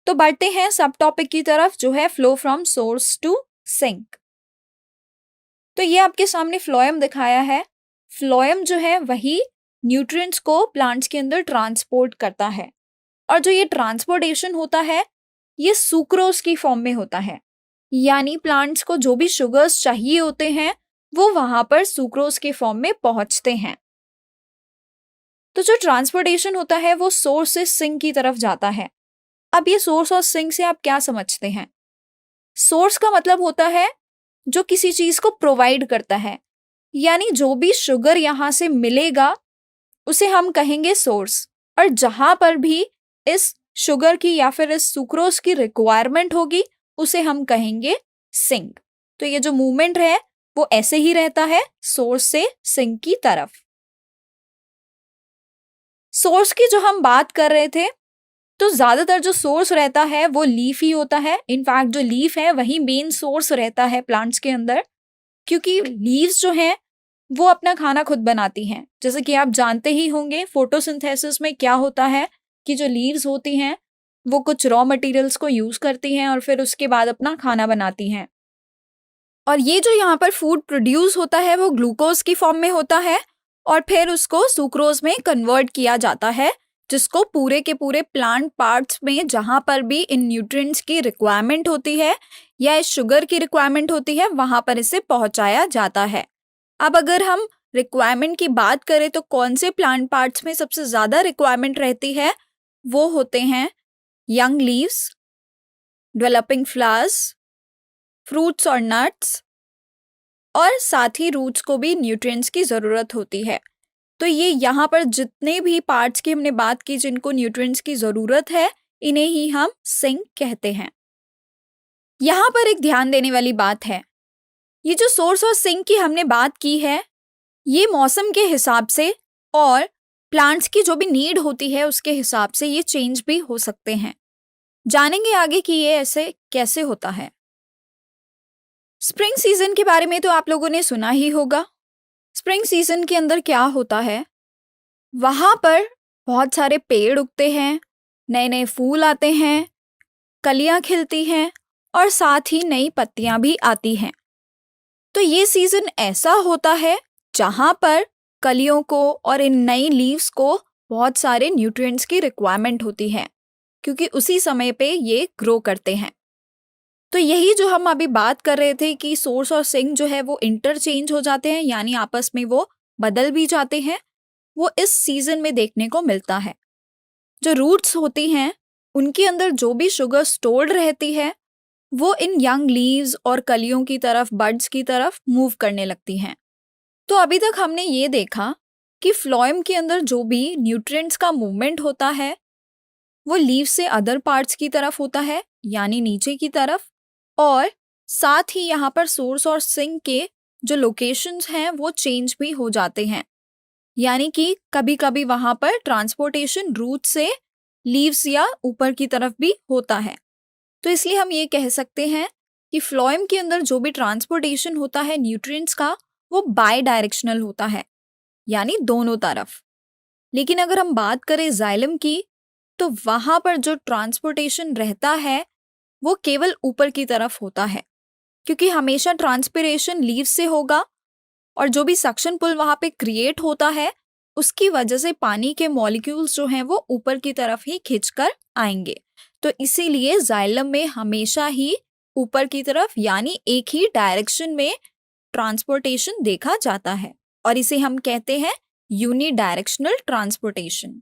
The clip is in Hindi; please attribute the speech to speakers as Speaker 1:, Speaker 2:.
Speaker 1: तो बढ़ते हैं सब टॉपिक की तरफ, जो है flow from source to sink. तो ये आपके सामने फ्लोएम दिखाया है। फ्लोएम जो है वही न्यूट्रिएंट्स को प्लांट्स के अंदर ट्रांसपोर्ट करता है, और जो ये ट्रांसपोर्टेशन होता है ये सुक्रोज की फॉर्म में होता है। यानी प्लांट्स को जो भी शुगर्स चाहिए होते हैं वो वहां पर सुक्रोज के फॉर्म में पहुंचते हैं। तो जो ट्रांसपोर्टेशन होता है वो सोर्स से सिंक की तरफ जाता है। अब ये सोर्स और सिंक से आप क्या समझते हैं? सोर्स का मतलब होता है जो किसी चीज को प्रोवाइड करता है, यानी जो भी शुगर यहां से मिलेगा उसे हम कहेंगे सोर्स, और जहां पर भी इस शुगर की या फिर इस सुक्रोज की रिक्वायरमेंट होगी उसे हम कहेंगे सिंक। तो ये जो मूवमेंट है वो ऐसे ही रहता है सोर्स से सिंक की तरफ। सोर्स की जो हम बात कर रहे थे, तो ज्यादातर जो सोर्स रहता है वो लीफ ही होता है। इनफैक्ट जो लीफ है वही मेन सोर्स रहता है प्लांट्स के अंदर, क्योंकि लीव्स जो हैं वो अपना खाना खुद बनाती हैं। जैसे कि आप जानते ही होंगे फोटोसिंथेसिस में क्या होता है कि जो लीव्स होती हैं वो कुछ रॉ मटेरियल्स को यूज करती हैं और फिर उसके बाद अपना खाना बनाती हैं। और ये जो यहाँ पर फूड प्रोड्यूस होता है वो ग्लूकोज की फॉर्म में होता है, और फिर उसको सुक्रोज में कन्वर्ट किया जाता है, जिसको पूरे के पूरे प्लांट पार्ट्स में जहाँ पर भी इन न्यूट्रिएंट्स की रिक्वायरमेंट होती है या इस शुगर की रिक्वायरमेंट होती है वहां पर इसे पहुंचाया जाता है। अब अगर हम रिक्वायरमेंट की बात करें तो कौन से प्लांट पार्ट्स में सबसे ज्यादा रिक्वायरमेंट रहती है? वो होते हैं young leaves, developing flowers, fruits और नट्स, और साथ ही रूट्स को भी न्यूट्रिएंट्स की जरूरत होती है। तो ये यहाँ पर जितने भी पार्ट्स की हमने बात की जिनको न्यूट्रिएंट्स की जरूरत है इन्हें ही हम सिंक कहते हैं। यहाँ पर एक ध्यान देने वाली बात है, ये जो सोर्स और सिंक की हमने बात की है ये मौसम के हिसाब से और प्लांट्स की जो भी नीड होती है उसके हिसाब से ये चेंज भी हो सकते हैं। जानेंगे आगे कि ये ऐसे कैसे होता है। स्प्रिंग सीजन के बारे में तो आप लोगों ने सुना ही होगा। स्प्रिंग सीजन के अंदर क्या होता है, वहां पर बहुत सारे पेड़ उगते हैं, नए नए फूल आते हैं, कलियां खिलती हैं और साथ ही नई पत्तियां भी आती हैं। तो ये सीजन ऐसा होता है जहां पर कलियों को और इन नई लीव्स को बहुत सारे न्यूट्रिएंट्स की रिक्वायरमेंट होती है, क्योंकि उसी समय पे ये ग्रो करते हैं। तो यही जो हम अभी बात कर रहे थे कि सोर्स और सिंक जो है वो इंटरचेंज हो जाते हैं, यानी आपस में वो बदल भी जाते हैं, वो इस सीजन में देखने को मिलता है। जो रूट्स होती हैं उनके अंदर जो भी शुगर स्टोर्ड रहती है वो इन यंग लीव्स और कलियों की तरफ, बड्स की तरफ मूव करने लगती हैं। तो अभी तक हमने ये देखा कि फ्लोएम के अंदर जो भी न्यूट्रिएंट्स का मूवमेंट होता है वो लीव से अदर पार्ट्स की तरफ होता है, यानी नीचे की तरफ, और साथ ही यहाँ पर सोर्स और सिंक के जो लोकेशंस हैं वो चेंज भी हो जाते हैं, यानी कि कभी कभी वहां पर ट्रांसपोर्टेशन रूट से लीव्स या ऊपर की तरफ भी होता है। तो इसलिए हम ये कह सकते हैं कि फ्लोएम के अंदर जो भी ट्रांसपोर्टेशन होता है न्यूट्रिएंट्स का वो बाय डायरेक्शनल होता है, यानी दोनों तरफ। लेकिन अगर हम बात करें जाइलम की तो वहां पर जो ट्रांसपोर्टेशन रहता है वो केवल ऊपर की तरफ होता है, क्योंकि हमेशा ट्रांसपिरेशन लीव से होगा और जो भी सक्शन पुल वहां पे क्रिएट होता है उसकी वजह से पानी के मॉलिक्यूल्स जो हैं वो ऊपर की तरफ ही खिंचकर आएंगे। तो इसीलिए जाइलम में हमेशा ही ऊपर की तरफ यानी एक ही डायरेक्शन में ट्रांसपोर्टेशन देखा जाता है, और इसे हम कहते हैं यूनिडायरेक्शनल ट्रांसपोर्टेशन।